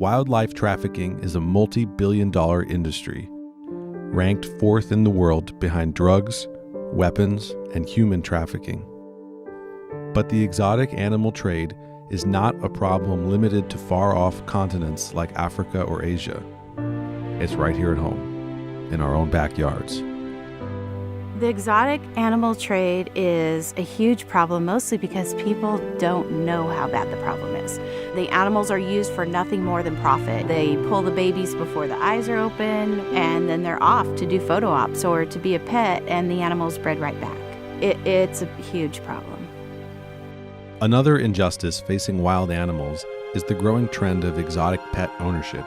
wildlife trafficking is a multi-billion-dollar industry, ranked fourth in the world behind drugs, weapons, and human trafficking. But the exotic animal trade is not a problem limited to far-off continents like Africa or Asia. It's right here at home, in our own backyards. The exotic animal trade is a huge problem, mostly because people don't know how bad the problem is. The animals are used for nothing more than profit. They pull the babies before the eyes are open, and then they're off to do photo ops or to be a pet, and the animal's bred right back. It's a huge problem. Another injustice facing wild animals is the growing trend of exotic pet ownership.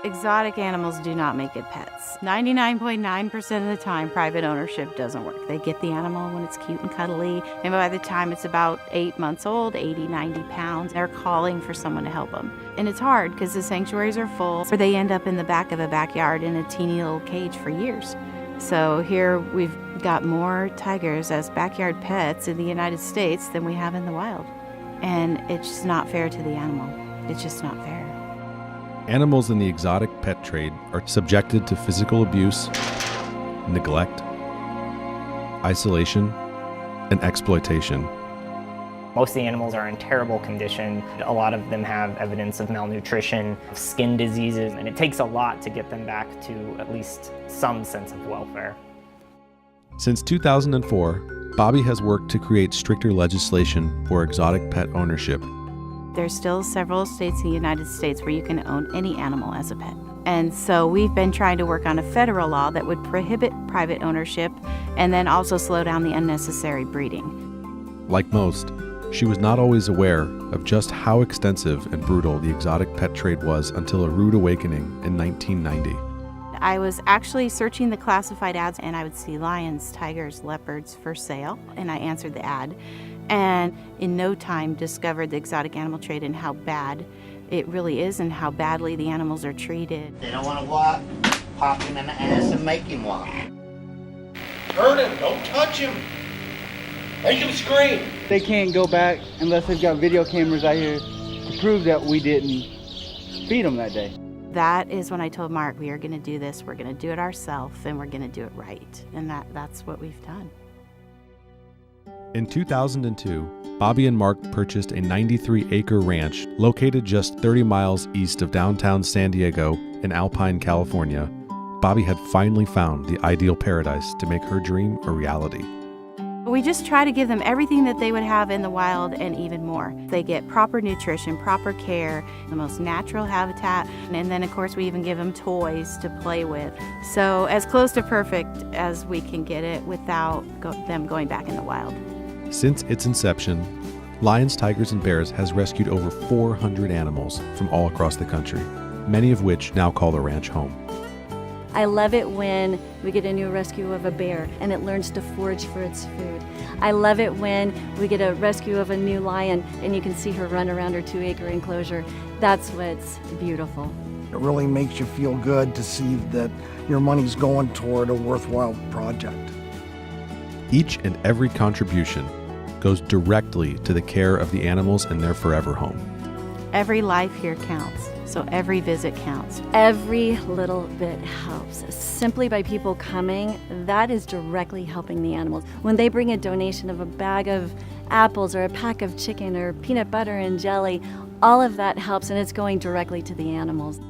Exotic animals do not make good pets. 99.9% of the time, private ownership doesn't work. They get the animal when it's cute and cuddly, and by the time it's about 8 months old, 80, 90 pounds, they're calling for someone to help them. And it's hard because the sanctuaries are full, or they end up in the back of a backyard in a teeny little cage for years. So here we've got more tigers as backyard pets in the United States than we have in the wild. And it's just not fair to the animal. It's just not fair. Animals in the exotic pet trade are subjected to physical abuse, neglect, isolation, and exploitation. Most of the animals are in terrible condition. A lot of them have evidence of malnutrition, skin diseases, and it takes a lot to get them back to at least some sense of welfare. Since 2004, Bobby has worked to create stricter legislation for exotic pet ownership. There's still several states in the United States where you can own any animal as a pet. And so we've been trying to work on a federal law that would prohibit private ownership and then also slow down the unnecessary breeding. Like most, she was not always aware of just how extensive and brutal the exotic pet trade was until a rude awakening in 1990. I was actually searching the classified ads, and I would see lions, tigers, leopards for sale, and I answered the ad. And in no time discovered the exotic animal trade and how bad it really is and how badly the animals are treated. They don't want to walk, pop him in the ass and make him walk. Hurt him, don't touch him. Make him scream. They can't go back unless they've got video cameras out here to prove that we didn't feed them that day. That is when I told Mark, we are going to do this, we're going to do it ourselves, and we're going to do it right. And that's what we've done. In 2002, Bobby and Mark purchased a 93-acre ranch located just 30 miles east of downtown San Diego in Alpine, California. Bobby had finally found the ideal paradise to make her dream a reality. We just try to give them everything that they would have in the wild and even more. They get proper nutrition, proper care, the most natural habitat, and then of course we even give them toys to play with. So as close to perfect as we can get it without them going back in the wild. Since its inception, Lions, Tigers, and Bears has rescued over 400 animals from all across the country, many of which now call the ranch home. I love it when we get a new rescue of a bear and it learns to forage for its food. I love it when we get a rescue of a new lion and you can see her run around her 2-acre enclosure. That's what's beautiful. It really makes you feel good to see that your money's going toward a worthwhile project. Each and every contribution goes directly to the care of the animals in their forever home. Every life here counts, so every visit counts. Every little bit helps. Simply by people coming, that is directly helping the animals. When they bring a donation of a bag of apples or a pack of chicken or peanut butter and jelly, all of that helps and it's going directly to the animals.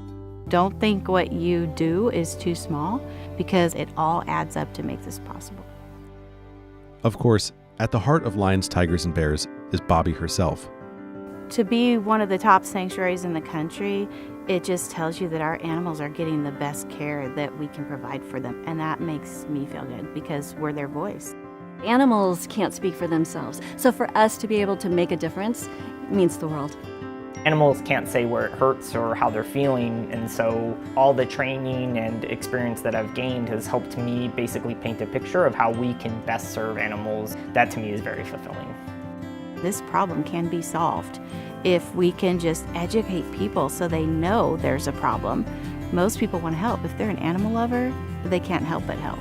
Don't think what you do is too small because it all adds up to make this possible. Of course, at the heart of Lions, Tigers, and Bears is Bobby herself. To be one of the top sanctuaries in the country, it just tells you that our animals are getting the best care that we can provide for them. And that makes me feel good because we're their voice. Animals can't speak for themselves. So for us to be able to make a difference means the world. Animals can't say where it hurts or how they're feeling, and so all the training and experience that I've gained has helped me basically paint a picture of how we can best serve animals. That to me is very fulfilling. This problem can be solved if we can just educate people so they know there's a problem. Most people want to help. If they're an animal lover, they can't help but help.